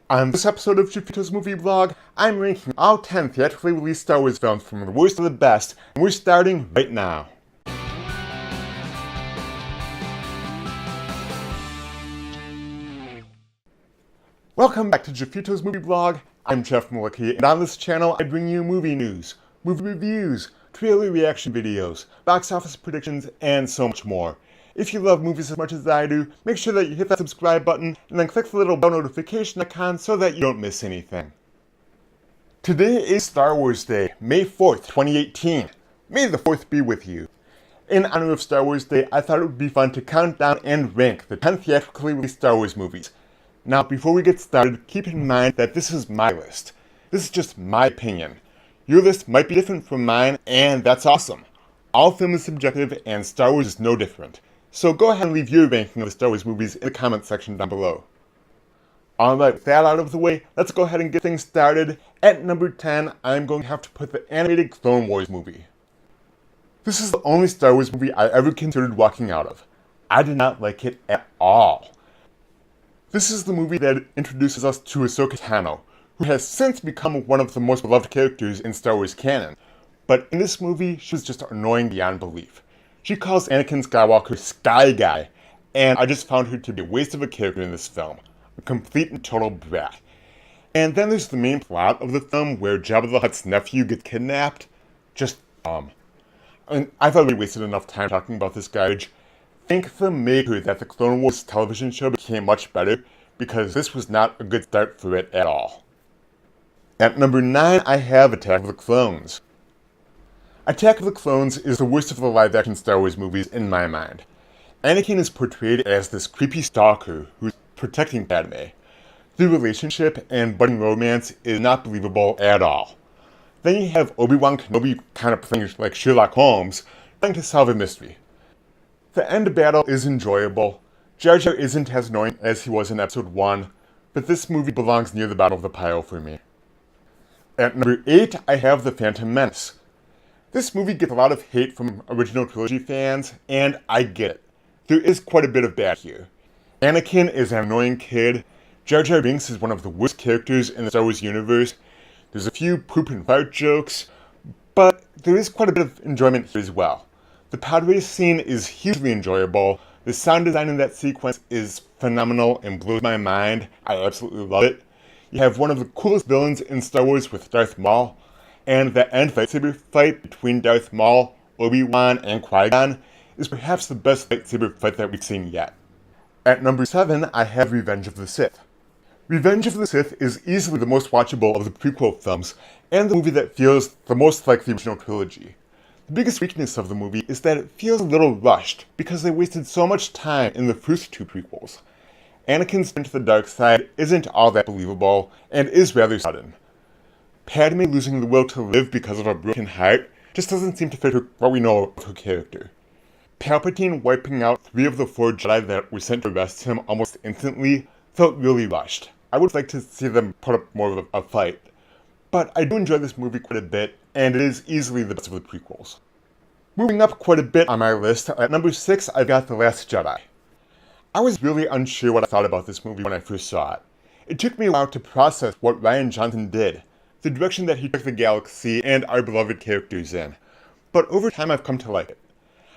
On this episode of Jeffito's Movie Vlog, I'm ranking all 10 theatrically released Star Wars films from the worst to the best, and we're starting right now. Welcome back to Jeffito's Movie Vlog. I'm Jeff Malicki, and on this channel I bring you movie news, movie reviews, trailer reaction videos, box office predictions, and so much more. If you love movies as much as I do, make sure that you hit that subscribe button and then click the little bell notification icon so that you don't miss anything. Today is Star Wars Day, May 4th, 2018. May the 4th be with you. In honor of Star Wars Day, I thought it would be fun to count down and rank the 10 theatrically released Star Wars movies. Now, before we get started, keep in mind that this is my list. This is just my opinion. Your list might be different from mine, and that's awesome. All film is subjective, and Star Wars is no different. So go ahead and leave your ranking of the Star Wars movies in the comments section down below. Alright, with that out of the way, let's go ahead and get things started. At number 10, I'm going to have to put the animated Clone Wars movie. This is the only Star Wars movie I ever considered walking out of. I did not like it at all. This is the movie that introduces us to Ahsoka Tano, who has since become one of the most beloved characters in Star Wars canon. But in this movie, she was just annoying beyond belief. She calls Anakin Skywalker Sky Guy, and I just found her to be a waste of a character in this film. A complete and total brat. And then there's the main plot of the film where Jabba the Hutt's nephew gets kidnapped. Just dumb. I thought we wasted enough time talking about this garbage. Thank the maker that the Clone Wars television show became much better, because this was not a good start for it at all. At number 9, I have Attack of the Clones. Attack of the Clones is the worst of the live-action Star Wars movies in my mind. Anakin is portrayed as this creepy stalker who's protecting Padme. The relationship and budding romance is not believable at all. Then you have Obi-Wan Kenobi kind of playing like Sherlock Holmes, trying to solve a mystery. The end battle is enjoyable. Jar Jar isn't as annoying as he was in Episode 1, but this movie belongs near the bottom of the pile for me. At number 8, I have The Phantom Menace. This movie gets a lot of hate from original trilogy fans, and I get it. There is quite a bit of bad here. Anakin is an annoying kid. Jar Jar Binks is one of the worst characters in the Star Wars universe. There's a few poop and fart jokes, but there is quite a bit of enjoyment here as well. The pod race scene is hugely enjoyable. The sound design in that sequence is phenomenal and blows my mind. I absolutely love it. You have one of the coolest villains in Star Wars with Darth Maul, and the end lightsaber fight between Darth Maul, Obi-Wan, and Qui-Gon is perhaps the best lightsaber fight that we've seen yet. At number 7, I have Revenge of the Sith. Revenge of the Sith is easily the most watchable of the prequel films, and the movie that feels the most like the original trilogy. The biggest weakness of the movie is that it feels a little rushed, because they wasted so much time in the first two prequels. Anakin's turn to the dark side isn't all that believable, and is rather sudden. Padme losing the will to live because of a broken heart just doesn't seem to fit what we know of her character. Palpatine wiping out 3 of the 4 Jedi that were sent to arrest him almost instantly felt really rushed. I would like to see them put up more of a fight. But I do enjoy this movie quite a bit, and it is easily the best of the prequels. Moving up quite a bit on my list, at number 6 I've got The Last Jedi. I was really unsure what I thought about this movie when I first saw it. It took me a while to process what Rian Johnson did, the direction that he took the galaxy and our beloved characters in. But over time I've come to like it.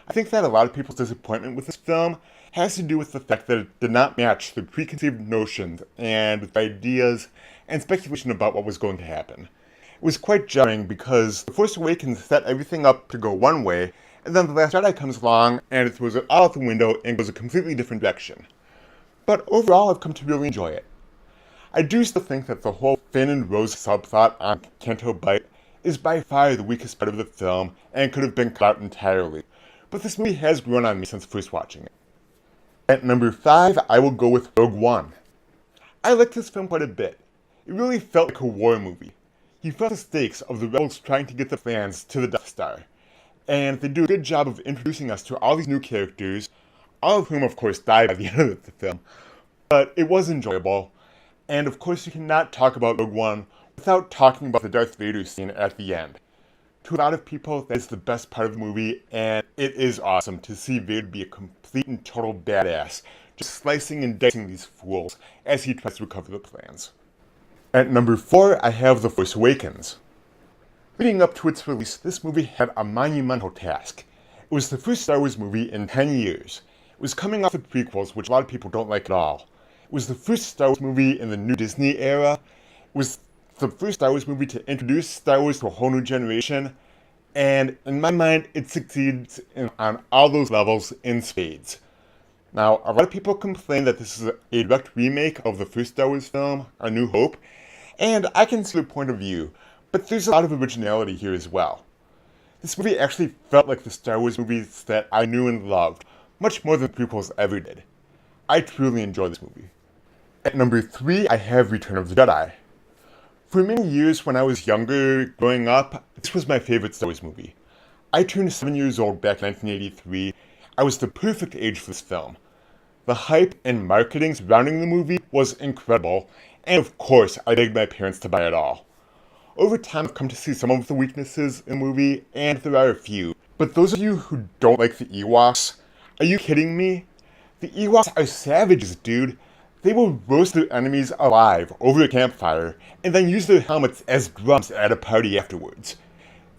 I think that a lot of people's disappointment with this film has to do with the fact that it did not match the preconceived notions and ideas and speculation about what was going to happen. It was quite jarring because The Force Awakens set everything up to go one way, and then The Last Jedi comes along and it throws it all out the window and goes a completely different direction. But overall I've come to really enjoy it. I do still think that the whole Finn and Rose subplot on Canto Bight is by far the weakest part of the film and could have been cut out entirely, but this movie has grown on me since first watching it. At number 5, I will go with Rogue One. I liked this film quite a bit. It really felt like a war movie. You felt the stakes of the rebels trying to get the plans to the Death Star, and they do a good job of introducing us to all these new characters, all of whom of course die by the end of the film, but it was enjoyable. And of course you cannot talk about Rogue One without talking about the Darth Vader scene at the end. To a lot of people, that is the best part of the movie, and it is awesome to see Vader be a complete and total badass, just slicing and dicing these fools as he tries to recover the plans. At number 4, I have The Force Awakens. Leading up to its release, this movie had a monumental task. It was the first Star Wars movie in 10 years. It was coming off the prequels, which a lot of people don't like at all. It was the first Star Wars movie in the new Disney era. It was the first Star Wars movie to introduce Star Wars to a whole new generation. And in my mind, it succeeds on all those levels in spades. Now, a lot of people complain that this is a direct remake of the first Star Wars film, A New Hope, and I can see their point of view, but there's a lot of originality here as well. This movie actually felt like the Star Wars movies that I knew and loved, much more than prequels ever did. I truly enjoyed this movie. At number 3, I have Return of the Jedi. For many years when I was younger, growing up, this was my favorite Star Wars movie. I turned 7 years old back in 1983. I was the perfect age for this film. The hype and marketing surrounding the movie was incredible, and of course, I begged my parents to buy it all. Over time, I've come to see some of the weaknesses in the movie, and there are a few. But those of you who don't like the Ewoks, are you kidding me? The Ewoks are savages, dude. They will roast their enemies alive over a campfire, and then use their helmets as drums at a party afterwards.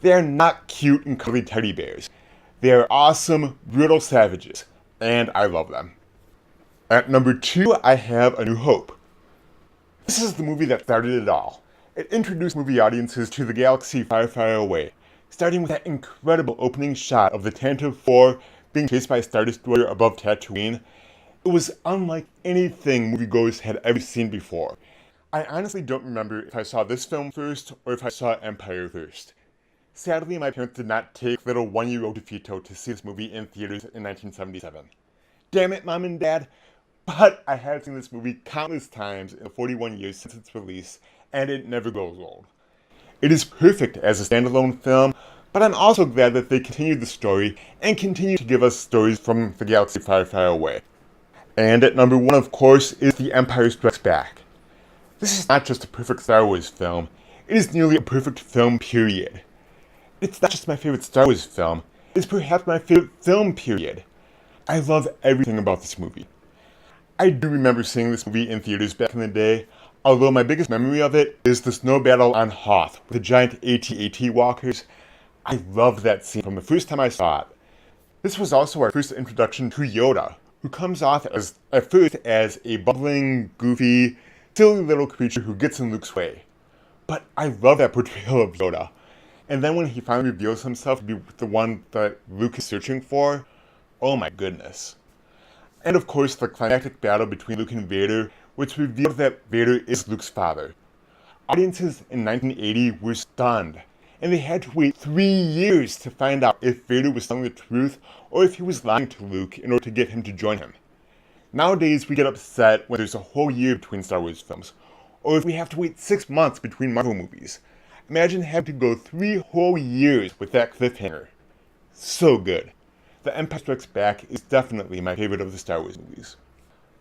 They are not cute and cuddly teddy bears. They are awesome, brutal savages, and I love them. At number 2, I have A New Hope. This is the movie that started it all. It introduced movie audiences to the galaxy far, far away, starting with that incredible opening shot of the Tantive 4 being chased by a Star Destroyer above Tatooine. It was unlike anything moviegoers had ever seen before. I honestly don't remember if I saw this film first or if I saw Empire first. Sadly, my parents did not take little 1-year-old Jeffito to see this movie in theaters in 1977. Damn it, Mom and Dad! But I have seen this movie countless times in the 41 years since its release, and it never grows old. It is perfect as a standalone film, but I'm also glad that they continued the story and continue to give us stories from the galaxy far, far away. And at number 1, of course, is The Empire Strikes Back. This is not just a perfect Star Wars film, it is nearly a perfect film, period. It's not just my favorite Star Wars film, it's perhaps my favorite film, period. I love everything about this movie. I do remember seeing this movie in theaters back in the day, although my biggest memory of it is the snow battle on Hoth with the giant AT-AT walkers. I loved that scene from the first time I saw it. This was also our first introduction to Yoda, who comes off at first as a bubbling, goofy, silly little creature who gets in Luke's way. But I love that portrayal of Yoda. And then when he finally reveals himself to be the one that Luke is searching for, oh my goodness. And of course, the climactic battle between Luke and Vader, which revealed that Vader is Luke's father. Audiences in 1980 were stunned, and they had to wait 3 years to find out if Vader was telling the truth or if he was lying to Luke in order to get him to join him. Nowadays, we get upset when there's a whole year between Star Wars films, or if we have to wait 6 months between Marvel movies. Imagine having to go 3 whole years with that cliffhanger. So good. The Empire Strikes Back is definitely my favorite of the Star Wars movies.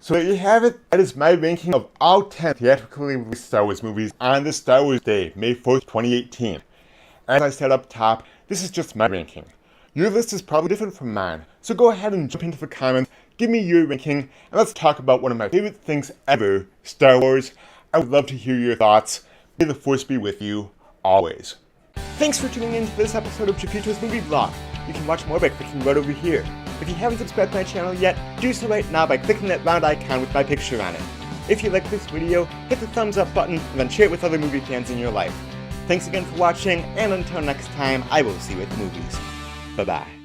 So there you have it. That is my ranking of all 10 theatrically released Star Wars movies on this Star Wars Day, May 4th, 2018. As I said up top, this is just my ranking. Your list is probably different from mine, so go ahead and jump into the comments, give me your ranking, and let's talk about one of my favorite things ever, Star Wars. I would love to hear your thoughts. May the Force be with you, always. Thanks for tuning in to this episode of Jeffito's Movie Vlog. You can watch more by clicking right over here. If you haven't subscribed to my channel yet, do so right now by clicking that round icon with my picture on it. If you like this video, hit the thumbs up button and then share it with other movie fans in your life. Thanks again for watching, and until next time, I will see you at the movies. Bye-bye.